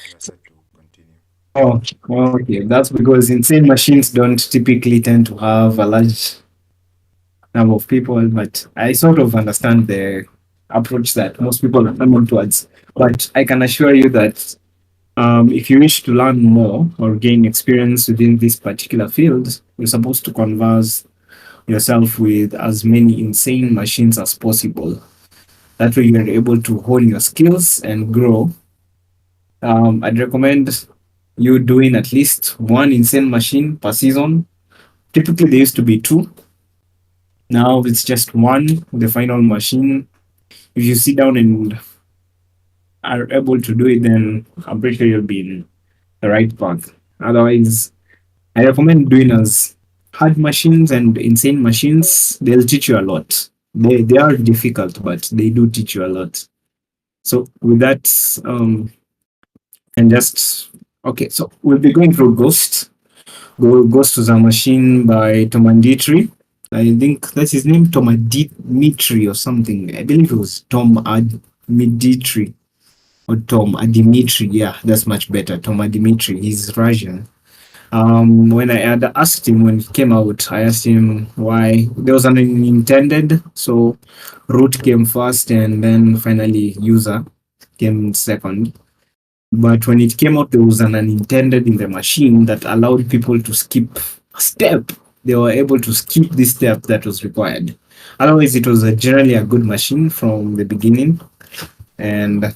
you are set to continue. Oh, okay. That's because insane machines don't typically tend to have a large number of people, but I sort of understand the approach that most people are coming towards. But I can assure you that if you wish to learn more or gain experience within this particular field, you're supposed to converse yourself with as many insane machines as possible. That way, you're able to hone your skills and grow. I'd recommend you doing at least one insane machine per season. Typically, there used to be two. Now it's just one, the final machine. If you sit down and are able to do it, then I'm pretty sure you'll be in the right path. Otherwise, I recommend doing as hard machines and insane machines. They'll teach you a lot. They are difficult, but they do teach you a lot. So with that, and just okay. So we'll be going through Ghost. Ghost was a machine by Tomanditri. I think that's his name, Tomaditri or something. I believe it was Tom Admitri or Tom Adimitri. Yeah, that's much better. Tom Adimitri. He's Russian. When I had asked him when it came out, I asked him why there was an unintended. So root came first, and then finally user came second. But when it came out, there was an unintended in the machine that allowed people to skip a step. They were able to skip this step that was required. Otherwise, it was generally a good machine from the beginning. And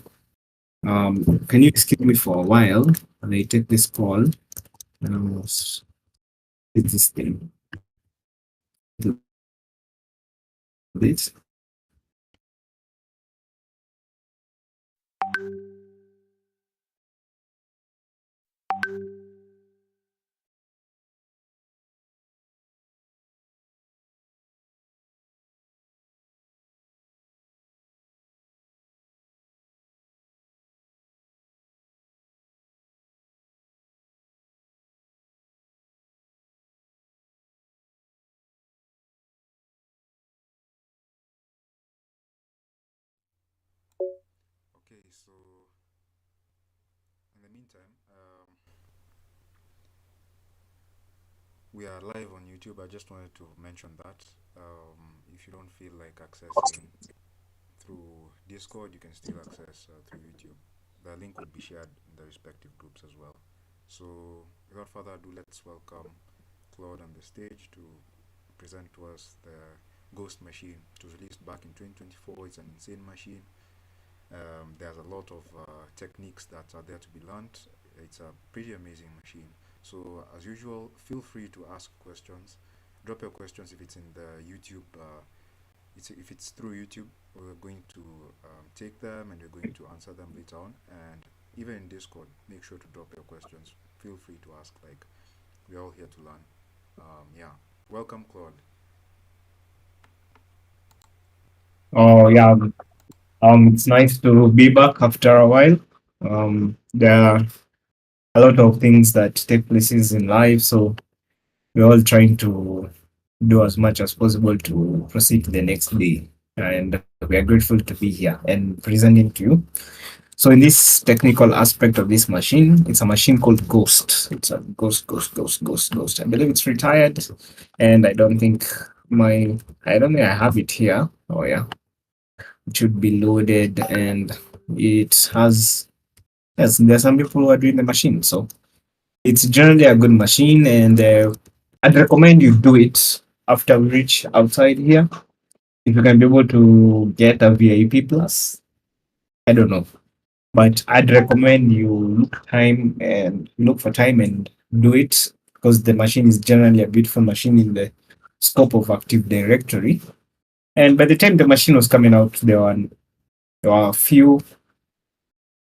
can you excuse me for a while? I take this call. It's this thing. This. Okay, so in the meantime, we are live on YouTube. I just wanted to mention that if you don't feel like accessing through Discord, you can still access through YouTube. The link will be shared in the respective groups as well. So, without further ado, let's welcome Claude on the stage to present to us the Ghost machine. It was released back in 2024. It's an insane machine. There's a lot of techniques that are there to be learned. It's a pretty amazing machine. So, as usual, feel free to ask questions. Drop your questions if it's in the YouTube. If it's through YouTube, we're going to take them and we're going to answer them later on. And even in Discord, make sure to drop your questions. Feel free to ask. Like, we're all here to learn. Yeah. Welcome, Claude. Oh yeah. It's nice to be back after a while. There are a lot of things that take places in life, so we're all trying to do as much as possible to proceed to the next day. And we are grateful to be here and presenting to you. So, in this technical aspect of this machine, it's a machine called Ghost. It's a Ghost. I believe it's retired, and I don't think I have it here. Oh yeah, it should be loaded, and it has. Yes, there's some people who are doing the machine, so it's generally a good machine, and I'd recommend you do it after we reach outside here. If you can be able to get a VIP plus, I don't know, but I'd recommend you look for time and do it because the machine is generally a beautiful machine in the scope of Active Directory. And by the time the machine was coming out, there were a few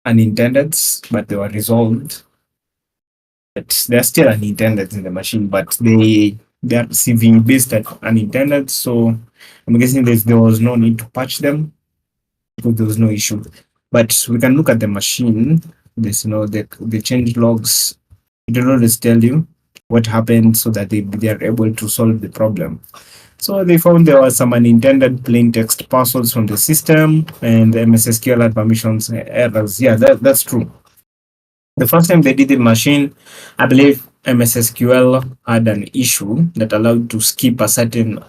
unintendeds, but they were resolved. But they're still unintended in the machine, but they're CV based at unintended. So I'm guessing there was no need to patch them because there was no issue. But we can look at the machine. This the change logs. It will always tell you what happened so that they are able to solve the problem. So they found there was some unintended plain text parcels from the system and the MS SQL had permissions errors. Yeah, that's true. The first time they did the machine, I believe MSSQL had an issue that allowed to skip a certain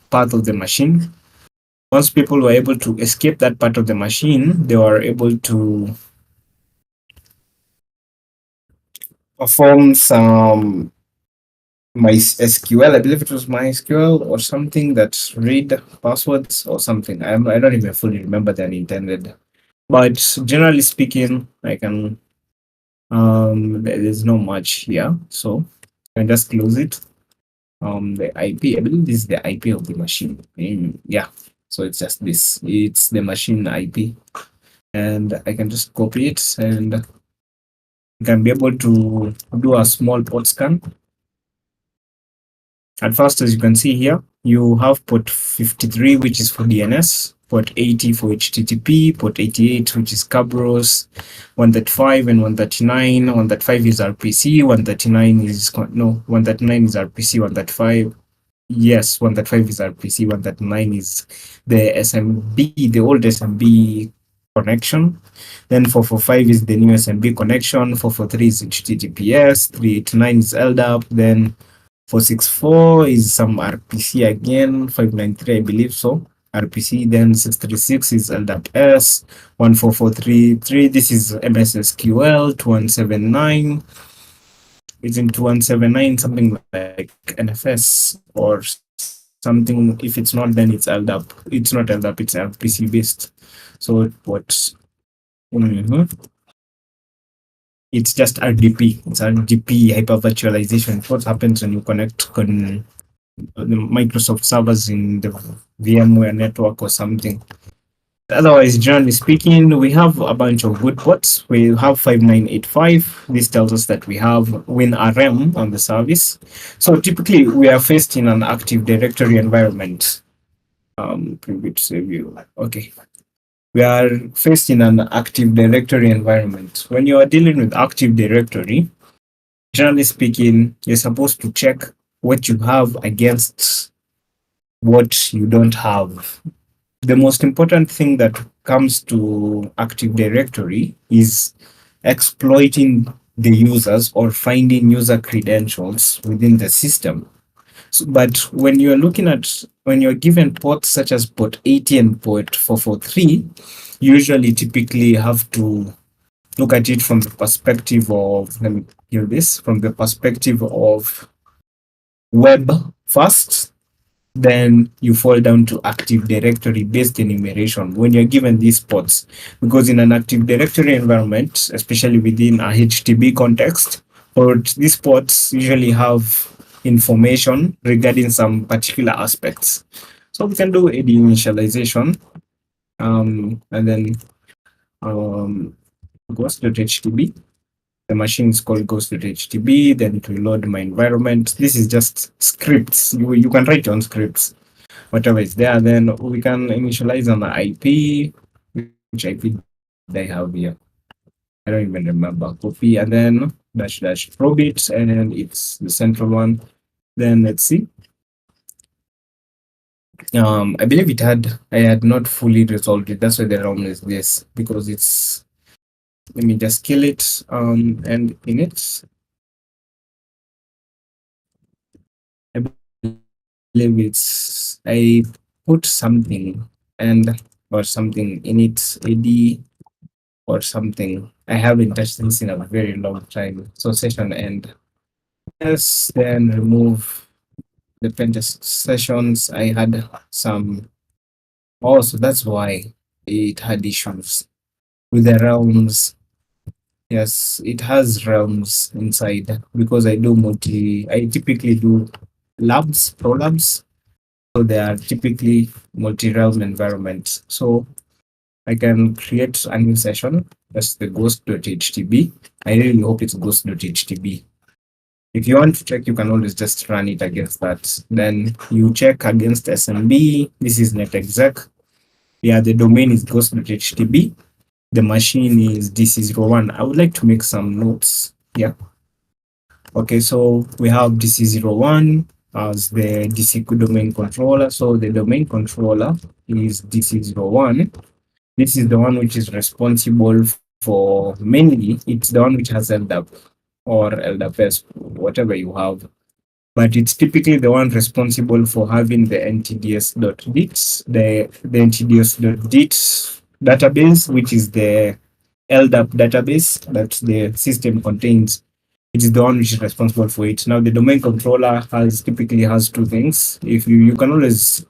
part of the machine. Once people were able to escape that part of the machine, they were able to perform some MySQL. I believe it was MySQL or something that read passwords or something. I don't even fully remember the intended. But generally speaking, I can there's not much here, so I can just close it. The IP, I believe this is the IP of the machine. Yeah, so it's just this. It's the machine IP, and I can just copy it, and you can be able to do a small port scan. At first, as you can see here, you have port 53, which is for DNS, port 80 for HTTP, port 88, which is Kerberos, 135 and 139. 135 is RPC, 139 is, no, 139 is RPC, 135. Yes, 135 is RPC, 139 is the SMB, the old SMB connection. Then 445 is the new SMB connection, 443 is HTTPS, 389 is LDAP, then 464 is some RPC again, 593 I believe so, RPC, then 636 is LDAP-S, 14433, this is MSSQL, 2179, it's in 2179, something like NFS or something. If it's not, then it's LDAP. It's not LDAP, it's RPC based. So what? It's just RDP. It's RDP hypervirtualization. What happens when you connect the Microsoft servers in the VMware network or something? Otherwise, generally speaking, we have a bunch of good ports. We have 5985. This tells us that we have WinRM on the service. So typically, we are faced in an Active Directory environment. Preview to save you. Okay. We are faced in an Active Directory environment. When you are dealing with Active Directory, generally speaking, you're supposed to check what you have against what you don't have. The most important thing that comes to Active Directory is exploiting the users or finding user credentials within the system. So, but when you're looking at, when you're given ports such as port 80 and port 443, you usually typically have to look at it from the perspective of, let me hear this, from the perspective of web first, then you fall down to Active Directory based enumeration when you're given these ports. Because in an Active Directory environment, especially within a HTB context, or these ports usually have information regarding some particular aspects. So we can do AD initialization, and then ghost.htb. The machine is called ghost.htb, then it will load my environment. This is just scripts. You can write on scripts, whatever is there. Then we can initialize on the IP, which IP they have here. I don't even remember. Copy and then dash dash probe it, and it's the central one. Then let's see. I believe I had not fully resolved it. That's why the ROM is this, because it's, let me just kill it and in it. I believe it's, I put something and or something in it, AD or something. I haven't touched this in a very long time. So session end. Yes, then remove the pentest sessions. I had some, oh, so that's why it had issues with the realms. Yes, it has realms inside because I typically do labs, pro labs. So they are typically multi-realm environments. So I can create a new session. That's the ghost.htb. I really hope it's ghost.htb. If you want to check, you can always just run it against that. Then you check against SMB. This is netexec. Yeah, the domain is ghost.htb. The machine is DC01. I would like to make some notes here. Okay, so we have DC01 as the DC domain controller. So the domain controller is DC01. This is the one which is responsible for mainly it's the one which has LDAP or LDAPS, whatever you have. But it's typically the one responsible for having the ntds.dits, the ntds.dits database, which is the LDAP database that the system contains. It is the one which is responsible for it. Now, the domain controller typically has two things. If you can always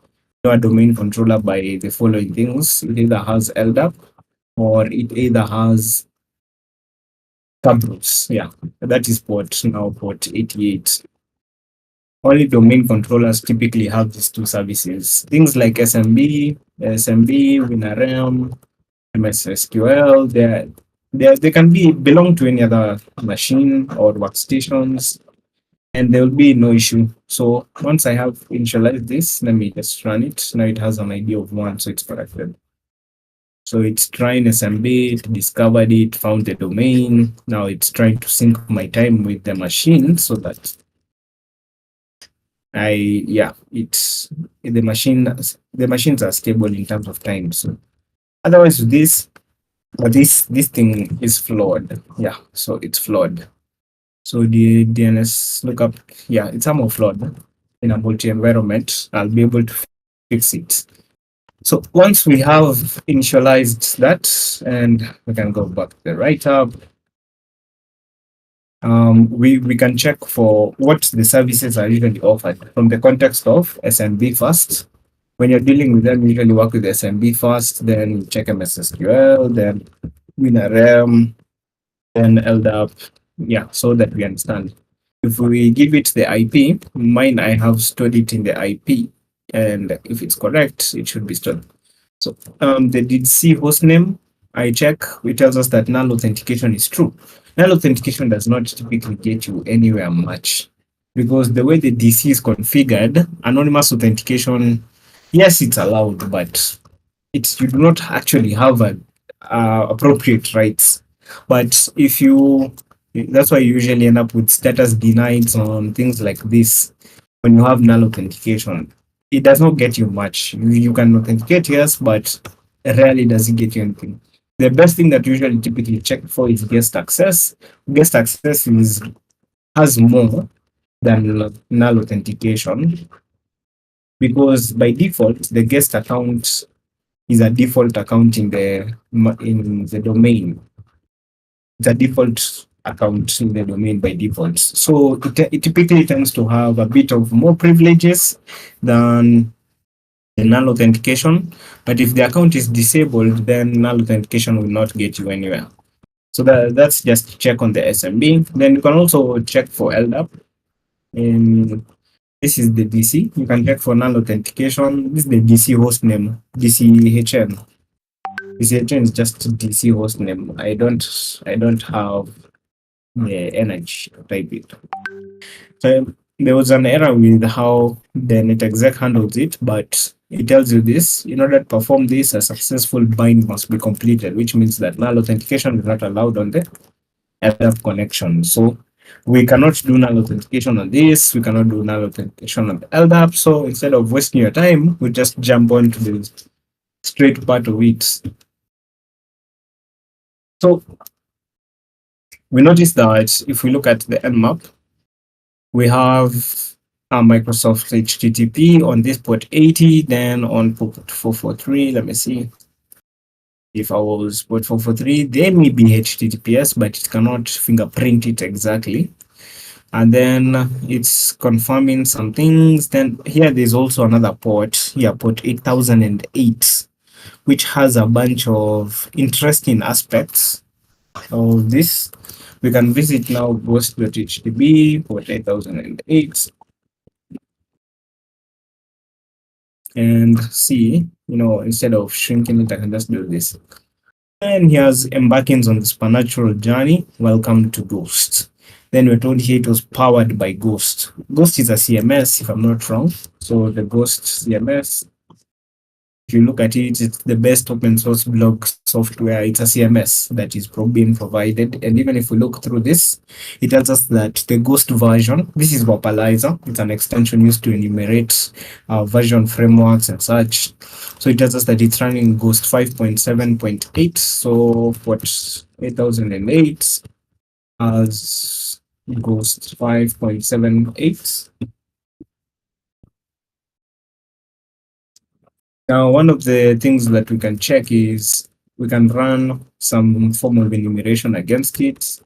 know a domain controller by the following things. It either has LDAP or it either has Kerberos. Yeah, that is port 88. Only domain controllers typically have these two services. Things like SMB, WinRM, MSSQL, they can belong to any other machine or workstations, and there will be no issue. So once I have initialized this, let me just run it. Now it has an ID of 1, so it's corrected. So it's trying SMB, it discovered it, found the domain. Now it's trying to sync my time with the machine so that it's the machines are stable in terms of time. So otherwise this thing is flawed. Yeah, so it's flawed. So the DNS lookup, yeah, it's somehow flawed in a multi-environment. I'll be able to fix it. So once we have initialized that, and we can go back to the write-up, we can check for what the services are usually offered from the context of SMB first. When you're dealing with them, usually work with SMB first, then check MSSQL, then WinRM, then LDAP. Yeah, so that we understand. If we give it the IP, mine I have stored it in the IP, and if it's correct, it should be stored. So the DDC hostname, I check, which tells us that null authentication is true. Null authentication does not typically get you anywhere much because the way the DC is configured, anonymous authentication, yes, it's allowed, but you do not actually have appropriate rights. But that's why you usually end up with status denied on things like this when you have null authentication. It does not get you much. You can authenticate, yes, but rarely does it get you anything. The best thing that usually typically check for is guest access. Guest access has more than null authentication because by default the guest account is a default account in the domain. It's a default account in the domain by default. So it typically tends to have a bit of more privileges than the null authentication. But if the account is disabled, then null authentication will not get you anywhere. So that's just check on the SMB. Then you can also check for LDAP. And this is the DC. You can check for null authentication. This is the DC host name, DCHN. DCHN is just DC host name. I don't have the energy to type it. So there was an error with how the netexec handles it, but it tells you this. In order to perform this, a successful bind must be completed, which means that null authentication is not allowed on the LDAP connection. So we cannot do null authentication on this. We cannot do null authentication on the LDAP. So instead of wasting your time, we just jump on to the straight part of it. So we notice that if we look at the nmap, we have a Microsoft HTTP on this port 80, then on port 443, let me see. If I was port 443, there may be HTTPS, but it cannot fingerprint it exactly. And then it's confirming some things. Then here there's also another port, here port 8008, which has a bunch of interesting aspects of this. We can visit now ghost.htb port 8008 and see, instead of shrinking it, I can just do this. And here's embarkings on the supernatural journey. Welcome to Ghost. Then we're told here it was powered by Ghost. Ghost is a CMS, if I'm not wrong. So the Ghost CMS If you look at it, it's the best open source blog software. It's a CMS that is being provided. And even if we look through this, it tells us that the Ghost version, this is Vapalizer. It's an extension used to enumerate version frameworks and such. So it tells us that it's running Ghost 5.7.8. So what 8008 as Ghost 5.78. Now, one of the things that we can check is we can run some form of enumeration against it.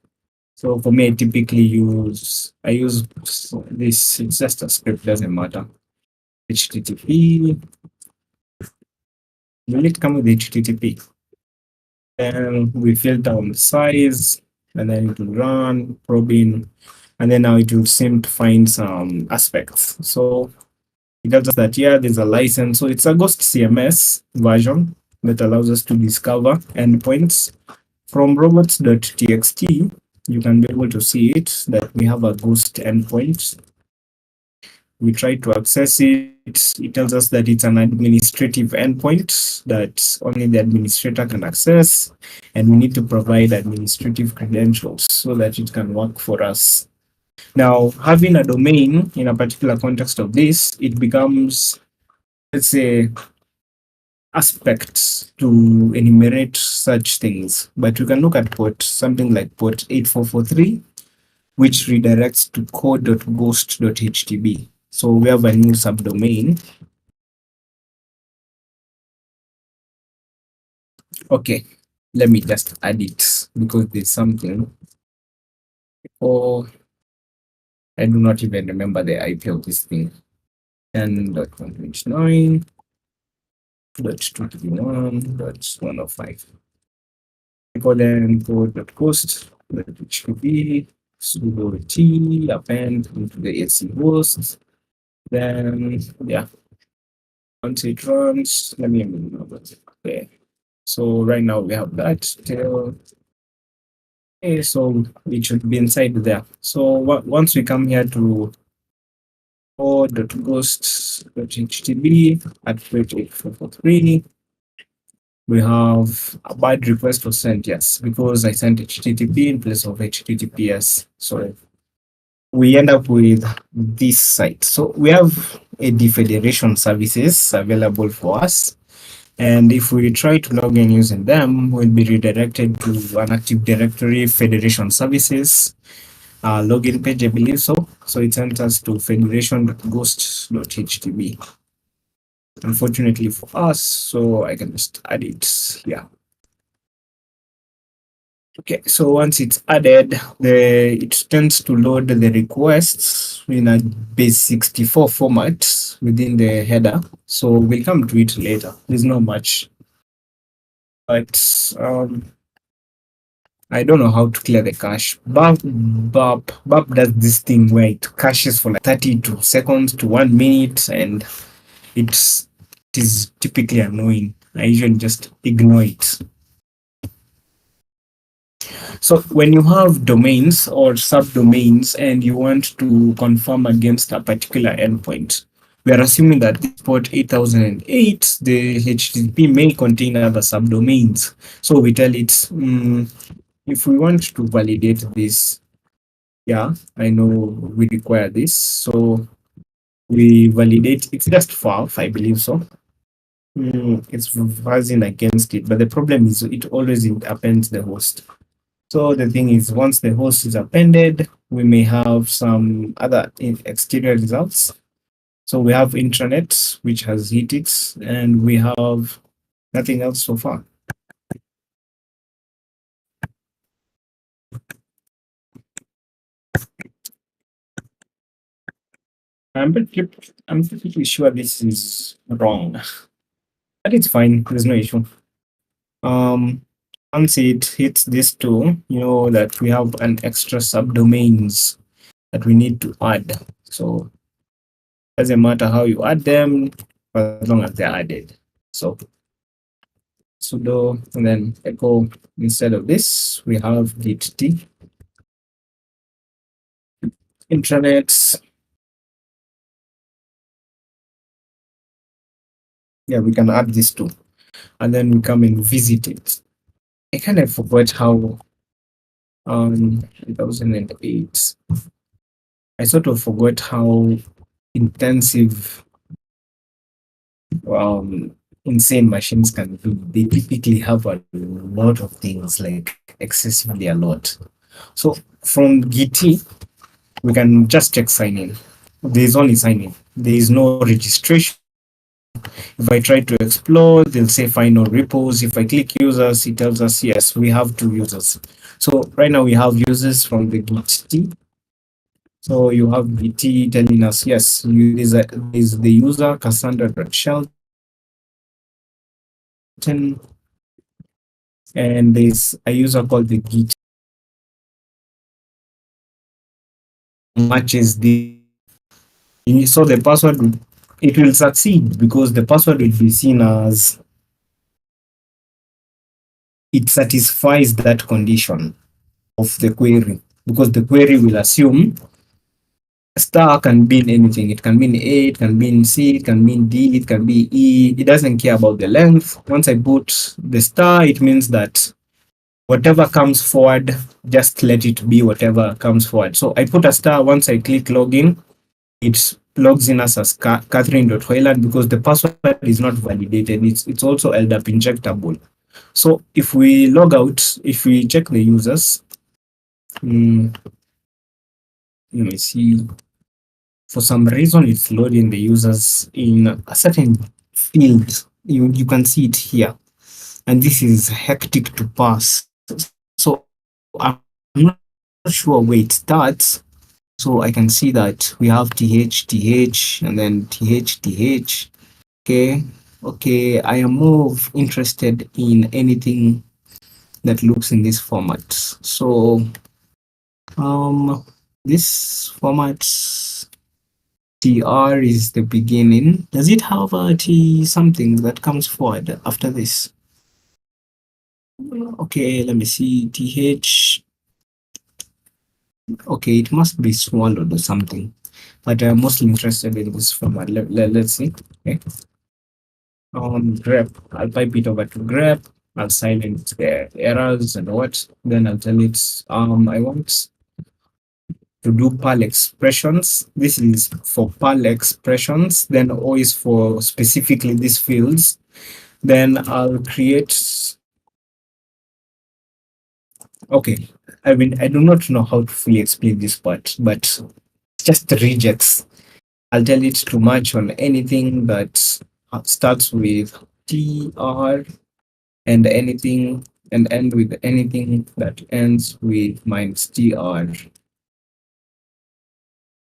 So for me, I use this, it's just a script, doesn't matter. HTTP, will it come with HTTP? Then we filter on the size, and then it will run, probing, and then now it will seem to find some aspects. So it tells us that yeah, there's a license. So it's a Ghost CMS version that allows us to discover endpoints. From robots.txt, you can be able to see it that we have a Ghost endpoint. We try to access it. It tells us that it's an administrative endpoint that only the administrator can access, and we need to provide administrative credentials so that it can work for us. Now, having a domain in a particular context of this, it becomes, let's say, aspects to enumerate such things. But we can look at port, something like port 8443, which redirects to code.ghost.htb. So we have a new subdomain. Okay, let me just add it because there's something. Oh, I do not even remember the IP of this thing. 10.129.231.105. Then code.ghost.http sudo t append into the AC host. Then yeah, once it runs, let me remember. Okay. So right now we have that till okay, so it should be inside there. So once we come here to code.ghost.htb at page 8443, we have a bad request was sent, yes, because I sent HTTP in place of HTTPS. So we end up with this site. So we have AD Federation services available for us. And if we try to log in using them, we'll be redirected to an Active Directory Federation services login page, I believe so. So it sends us to federation.ghost.htb. Unfortunately for us, so I can just add it here. Okay, so once it's added, it tends to load the requests in a base 64 format within the header. So we'll come to it later. There's not much, but I don't know how to clear the cache. BAP does this thing where it caches for like 32 seconds to 1 minute, and it is typically annoying. I usually just ignore it. So when you have domains or subdomains and you want to confirm against a particular endpoint, we are assuming that this port 8008, the HTTP may contain other subdomains. So we tell it, if we want to validate this, yeah, I know we require this. So we validate, it's just FAF, I believe so. It's fuzzing against it, but the problem is it always appends the host. So the thing is, once the host is appended, we may have some other exterior results. So we have intranet, which has hit it, and we have nothing else so far. I'm pretty sure this is wrong, but it's fine. There's no issue. Once it hits this two, you know that we have an extra subdomains that we need to add. So it doesn't matter how you add them, as long as they're added. So sudo and then echo instead of this, we have DTT intranet Yeah, we can add this too. And then we come and visit it. I kind of forgot how 2008. I sort of forgot how intensive um insane machines can be. They typically have a lot of things, like excessively a lot. So from GT, we can just check sign in. There is only sign in. There is no registration. If I try to explore, they'll say find no repos. If I click users, it tells us yes, we have two users. So right now we have users from the Git. So you have Git telling us yes, is the user Cassandra.Shelton, and there's a user called the Git matches this. So the password, it will succeed because the password will be seen as it satisfies that condition of the query, because the query will assume star can mean anything. It can mean A, it can mean C, it can mean D, it can be E. It doesn't care about the length. Once I put the star, it means that whatever comes forward, just let it be whatever comes forward. So I put a star. Once I click login, it logs in us as Catherine.Hoyland because the password is not validated. It's also LDAP injectable. So if we log out, if we check the users, let me see. For some reason, it's loading the users in a certain field. You can see it here. And this is hectic to pass. So I'm not sure where it starts. So I can see that we have TH, TH, and then TH, TH. Okay. I am more interested in anything that looks in this format. So this format TR is the beginning. Does it have a T something that comes forward after this? Okay, let me see. TH. Okay, it must be swallowed or something. But I'm mostly interested in this format. Let's see. Okay. Grep. I'll pipe it over to grep. I'll silence the errors and what. Then I'll tell it I want to do PAL expressions. This is for PAL expressions. Then O is for specifically these fields. Then I'll create. Okay, I mean, I do not know how to fully explain this part, but it's just rejects. I'll tell it to match on anything that starts with TR and anything and end with anything that ends with minus TR.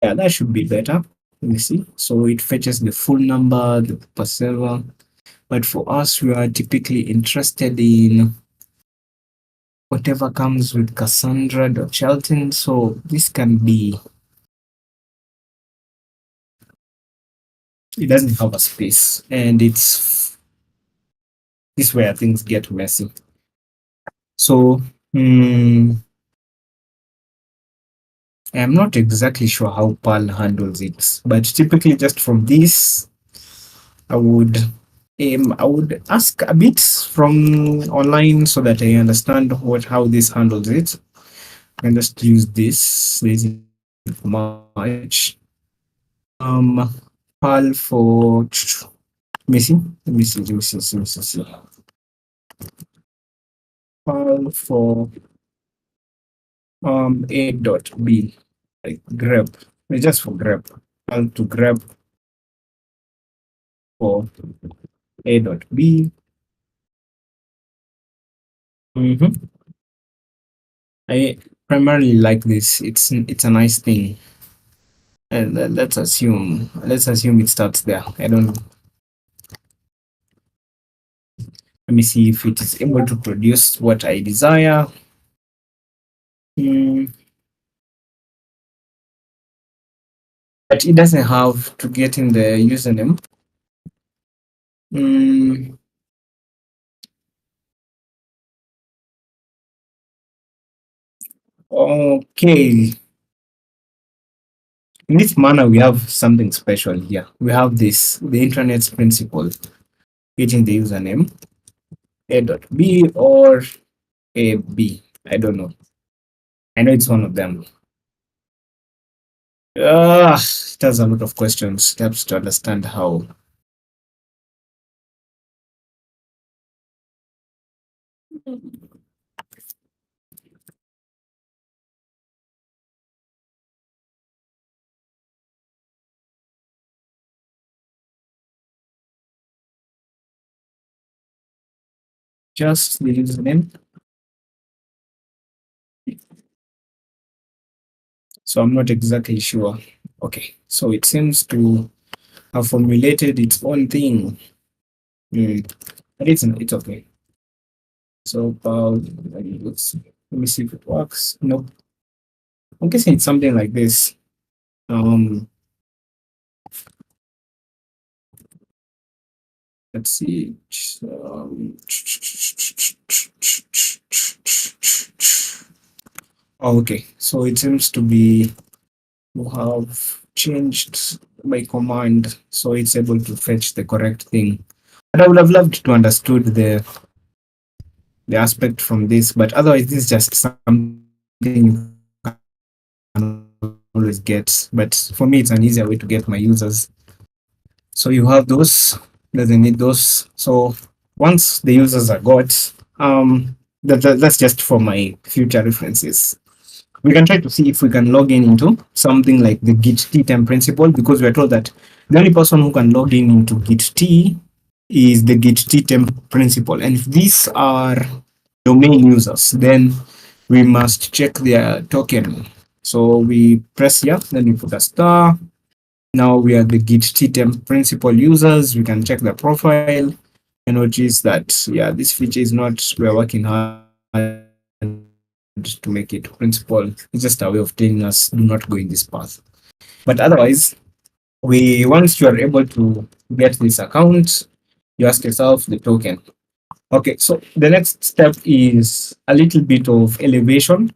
Yeah, that should be better. Let me see. So it fetches the full number, the parcel. But for us, we are typically interested in whatever comes with Cassandra.Shelton. So this can be, it doesn't have a space, and it's this where things get messy. So I'm not exactly sure how Perl handles it, but typically just from this, I would I would ask a bit from online so that I understand how this handles it. And just use this. There's much. Perl for missing. Let me see. Perl for a dot b, like grep. It's just for grep. Perl to grep for a dot b. I primarily like this. It's a nice thing. And let's assume it starts there. I don't. Let me see if it is able to produce what I desire. But it doesn't have to get in the username. Okay. In this manner, we have something special here. We have the internet's principle. getting the username a.b or ab. I don't know. I know it's one of them. It has a lot of questions. It helps to understand how. Just the username. So I'm not exactly sure. Okay, so it seems to have formulated its own thing. But it's okay. So let me see if it works. Nope. I'm guessing it's something like this. Um, let's see. Okay, so it seems to be to have changed by command, so it's able to fetch the correct thing. But I would have loved to understood the aspect from this, but otherwise this is just something you can always get. But for me, it's an easier way to get my users. So you have those, doesn't need those. So once the users are got, that's just for my future references. We can try to see if we can log in into something like the git t-temp principle, because we're told that the only person who can log in into git t is the git t-temp principle. And if these are domain users, then we must check their token. So we press here, then we put a star. Now we are the git t-temp principal users. We can check the profile and notice that, yeah, this feature is not, we're working hard to make it principal. It's just a way of telling us do not go in this path. But otherwise, once you are able to get this account, you ask yourself the token. Okay, so the next step is a little bit of elevation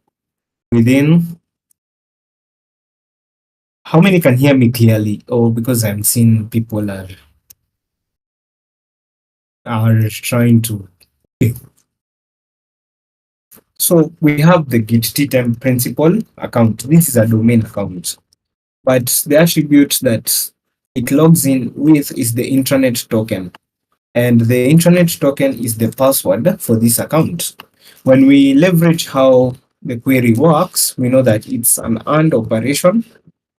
within. How many can hear me clearly? Oh, because I'm seeing people are trying to. Okay. So we have the git t-temp principal account. This is a domain account, but the attribute that it logs in with is the intranet token. And the intranet token is the password for this account. When we leverage how the query works, we know that it's an AND operation.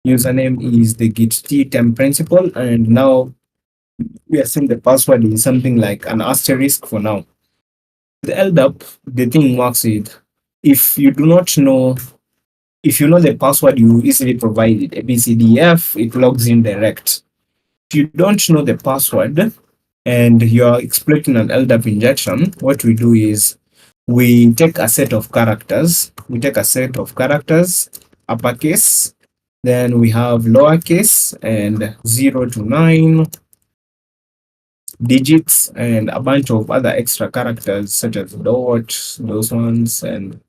Username is the git t-temp principal, and now we are saying the password is something like an asterisk for now. The LDAP, the thing works with, if you do not know, if you know the password, you easily provide it, ABCDF, it logs in direct. If you don't know the password and you're exploiting an LDAP injection, what we do is we take a set of characters. We take a set of characters, uppercase, then we have lowercase and 0 to 9 digits and a bunch of other extra characters such as dot, those ones, and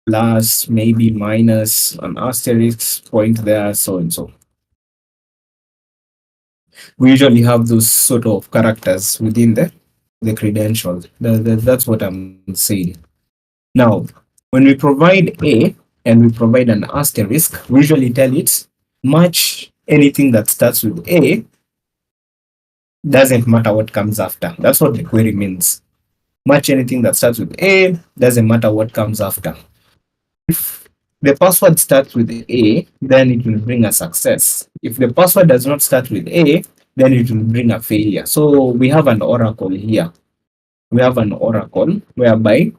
plus, maybe minus, an asterisk point there, so and so. We usually have those sort of characters within the credentials. That's what I'm saying. Now, when we provide A and we provide an asterisk, we usually tell it match anything that starts with A, doesn't matter what comes after. That's what the query means. Match anything that starts with A, doesn't matter what comes after. If the password starts with A, then it will bring a success. If the password does not start with A, then it will bring a failure. So we have an oracle here. We have an oracle whereby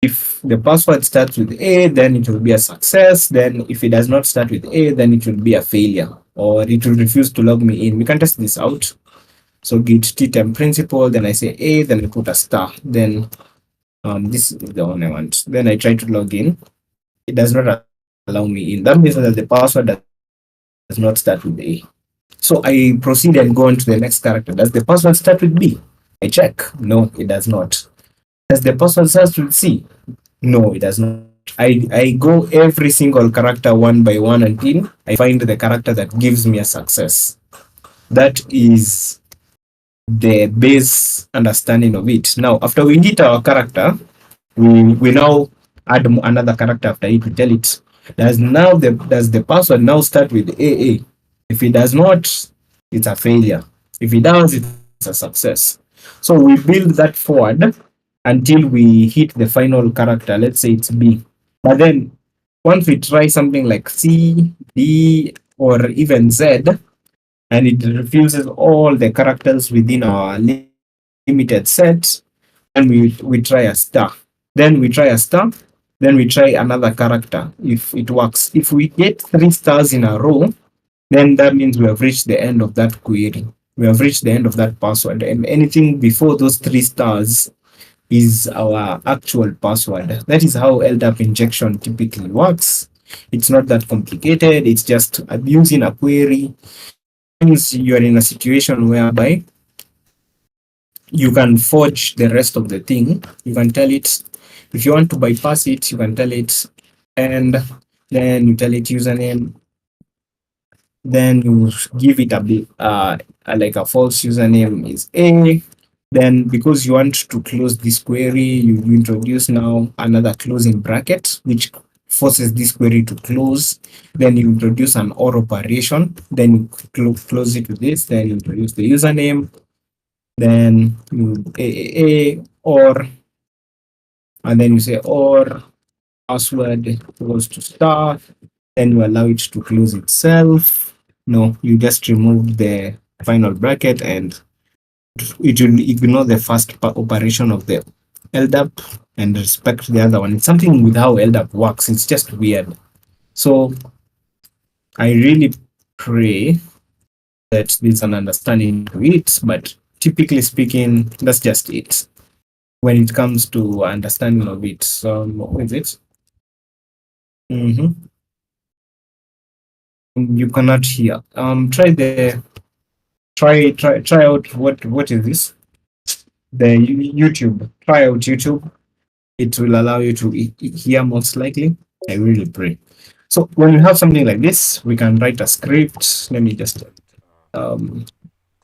if the password starts with A, then it will be a success. Then if it does not start with A, then it will be a failure, or it will refuse to log me in. We can test this out. So git t-temp principal, then I say A, then I put a star. Then this is the one I want. Then I try to log in. It does not allow me in. That means that the password does not start with A. So I proceed and go on to the next character. Does the password start with B? I check. No, it does not. Does the password start with C? No, it does not. I go every single character one by one until I find the character that gives me a success. That is the base understanding of it. Now, after we hit our character, we now add another character after it. We tell it does the password now start with AA? If it does not, it's a failure. If it does, it's a success. So we build that forward until we hit the final character. Let's say it's B. But then once we try something like C, D, or even Z, and it refuses all the characters within our limited set, then we try a star. Then we try a star. Then we try another character if it works. If we get 3 stars in a row, then that means we have reached the end of that query. We have reached the end of that password. And anything before those 3 stars is our actual password. That is how LDAP injection typically works. It's not that complicated. It's just abusing a query. Sometimes you're in a situation whereby you can forge the rest of the thing. You can tell it, if you want to bypass it, you can tell it, and then you tell it username, then you give it a bit, like a false username is A. Then because you want to close this query, you introduce now another closing bracket, which forces this query to close. Then you introduce an OR operation, then you close it with this, then you introduce the username, then you or, and then you say or password goes to star, then you allow it to close itself. No, you just remove the final bracket and it will ignore the first operation of the LDAP and respect the other one. It's something with how LDAP works. It's just weird. So I really pray that there's an understanding to it, but typically speaking, that's just it. When it comes to understanding of it, what is it? Mm-hmm. You cannot hear. Try out what is this? The YouTube. Try out YouTube. It will allow you to hear most likely. I really pray. So when you have something like this, we can write a script. Let me just Wait, um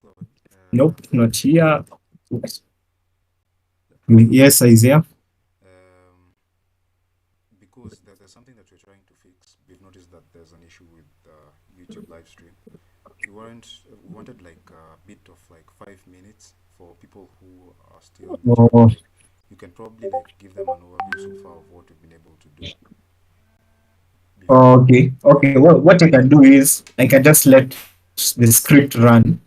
Claude. nope, not here. Oops. Claude. Yes, Isaiah. Um, because there's something that we're trying to fix. We've noticed that there's an issue with YouTube live stream. We wanted like a bit of like 5 minutes for people who are still on the chat. Oh, You can probably like give them an overview so far of what we've been able to do before. okay. Yeah. Okay. Well, what I can do is I can just let the script run.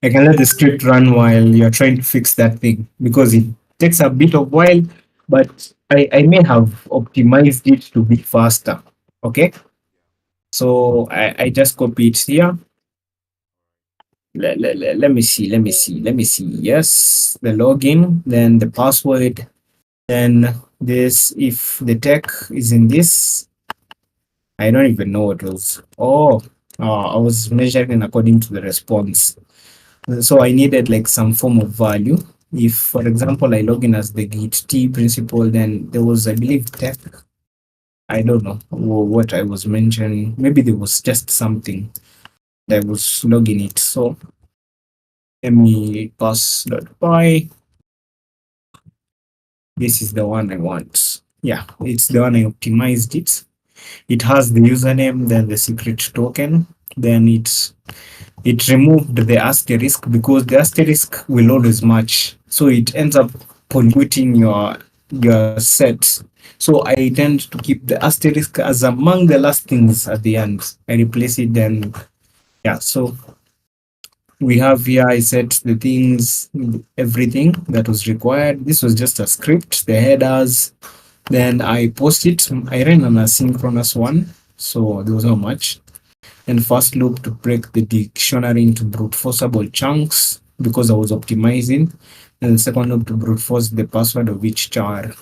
I can let the script run while you're trying to fix that thing because it takes a bit of while, but I may have optimized it to be faster. Okay. So I just copy it here. Let me see. Let me see. Yes, the login, then the password, then this. If the tech is in this, I don't even know what was. Oh, I was measuring according to the response. So I needed like some form of value. If, for example, I log in as the git t principal, then there was, I believe, tech. I don't know what I was mentioning. Maybe there was just something that was logging it. So let me pass.py. This is the one I want. Yeah, it's the one I optimized it. It has the username, then the secret token, then it removed the asterisk because the asterisk will always match. So it ends up polluting your set. So I tend to keep the asterisk as among the last things at the end. I replace it then. Yeah, so we have here, I set the things, everything that was required. This was just a script, the headers. Then I post it. I ran an asynchronous one, so there was not much. And first loop to break the dictionary into brute forceable chunks because I was optimizing. And the second loop to brute force the password of each char.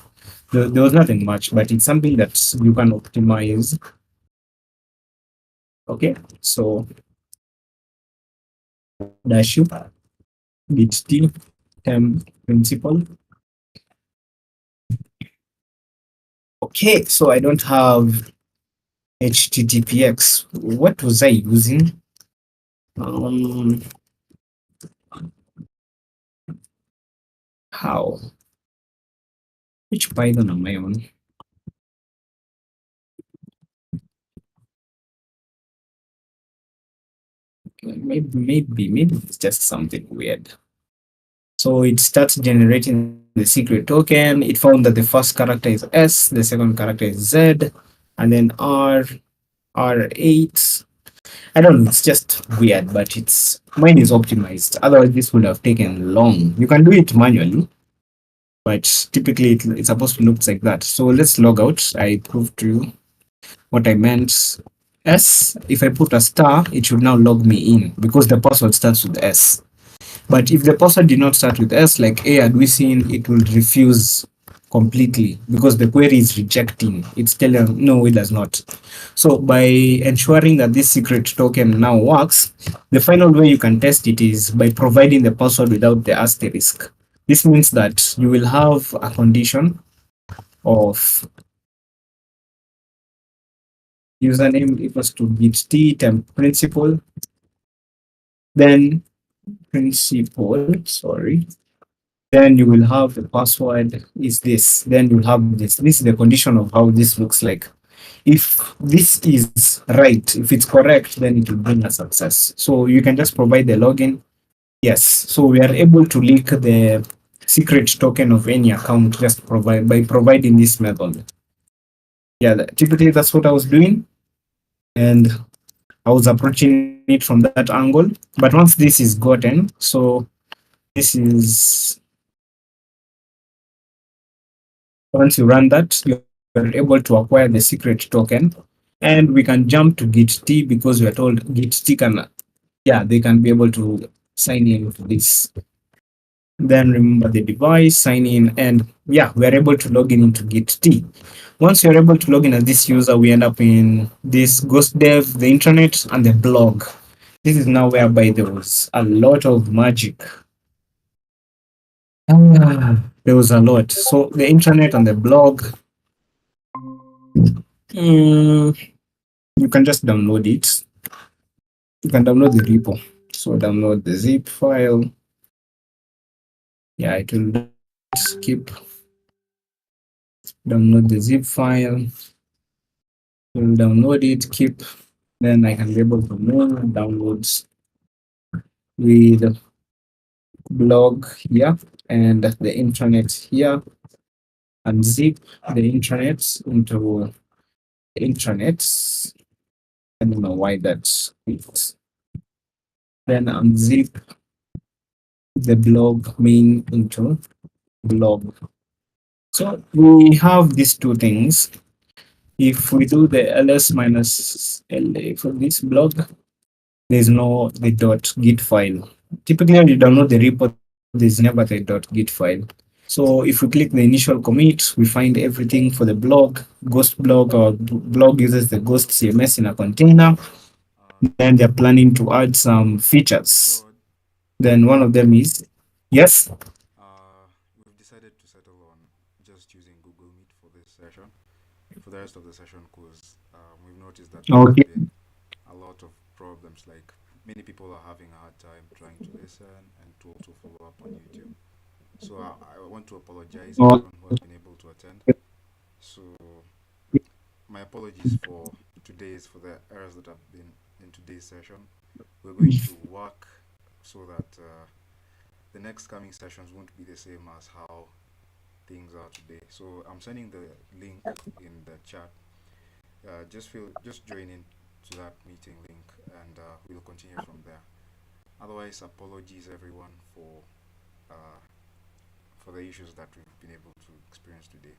There was nothing much, but it's something that you can optimize. Okay, so dash u bit t temp principal. Okay, so I don't have HTTPX. What was I using? Um, how? Which Python am I on? Maybe it's just something weird. So it starts generating the secret token. It found that the first character is S, the second character is Z, and then R8. I don't know, it's just weird, but it's mine is optimized. Otherwise, this would have taken long. You can do it manually, but typically it's supposed to look like that. So let's log out. I proved to you what I meant. S, if I put a star, it should now log me in because the password starts with S. But if the password did not start with S, like A had we seen, it will refuse completely because the query is rejecting. It's telling no, it does not. So by ensuring that this secret token now works, the final way you can test it is by providing the password without the asterisk. This means that you will have a condition of username equals to bit t times principal, then principal, sorry, then you will have the password is this, then you'll have this. This is the condition of how this looks like. If this is right, if it's correct, then it will bring a success. So you can just provide the login. Yes, so we are able to leak the secret token of any account just provide by providing this method. Yeah, typically that's what I was doing, and I was approaching it from that angle. But once this is gotten, so this is once you run that, you're able to acquire the secret token, and we can jump to git t because we are told git t can, yeah, they can be able to sign in to this. Then remember the device, sign in, and yeah, we are able to log in into git t. Once you're able to log in as this user, we end up in this ghost dev, the internet, and the blog. This is now whereby there was a lot of magic. There was a lot. So the internet and the blog, you can just download it. You can download the repo. So download the zip file. Yeah, it will keep download the zip file. We'll download it, keep. Then I can be able to know downloads with blog here and the internet here, and zip the internet into intranets. I don't know why that's it. Then unzip the blog main into blog. So we have these two things. If we do the ls minus la for this blog, there's no the .git file. Typically, when you download the repo, there's never the .git file. So if we click the initial commit, we find everything for the blog. Ghost blog or blog uses the Ghost CMS in a container. Uh, Then they're planning to add some features. Claude, Then one of them is yes. we've decided to settle on just using Google Meet for this session, for the rest of the session, because we've noticed that there has Okay. been a lot of problems. Like many people are having a hard time trying to listen and to also follow up on YouTube. So I want to apologize Okay. everyone who has been able to attend. So my apologies for for the errors that have been in today's session. We're going to work so that the next coming sessions won't be the same as how things are today. So I'm sending the link in the chat. Just join in to that meeting link, and we'll continue from there. Otherwise, apologies everyone uh, for the issues that we've been able to experience today.